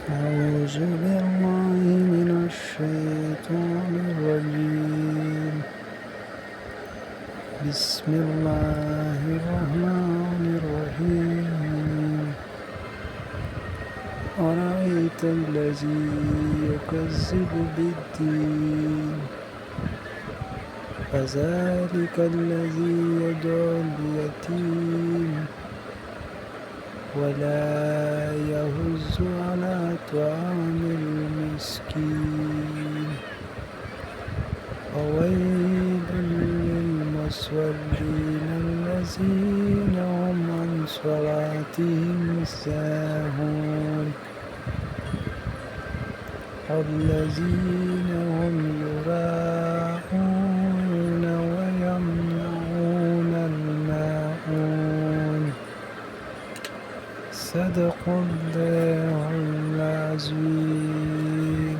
أعوذ بالله من الشيطان الرجيم. بسم الله الرحمن الرحيم. أرأيت الذي يكذب بالدين فذلك الذي يدعو اليتيم ولا يحض على طعام المسكين فويل للمصلين الذين هم عن صلاتهم ساهون الذين هم يراءون ويمنعون الماعون. صدق الله العظيم.